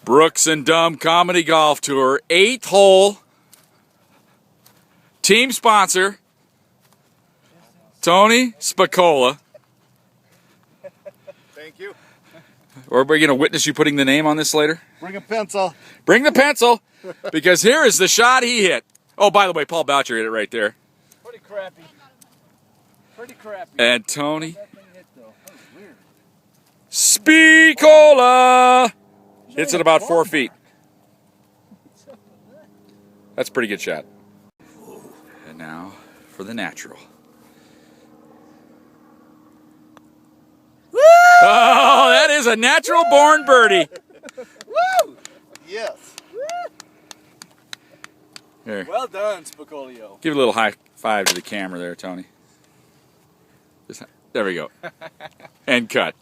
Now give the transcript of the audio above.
Brooks and Dumb Comedy Golf Tour, 8th hole. Team sponsor, Tony Speecola. Thank you. Or are we going to witness you putting the name on this later? Bring a pencil. Bring the pencil, because here is the shot he hit. Oh, by the way, Paul Boucher hit it right there. Pretty crappy. Pretty crappy. And Tony That thing hit, though. That was weird. Spicola hits it about 4 feet. That's a pretty good shot. And now for the natural. Oh, that is a natural born birdie. Woo! Yes. Here, Well done, Spicola. give a little high five to the camera there, Tony. There we go. And cut.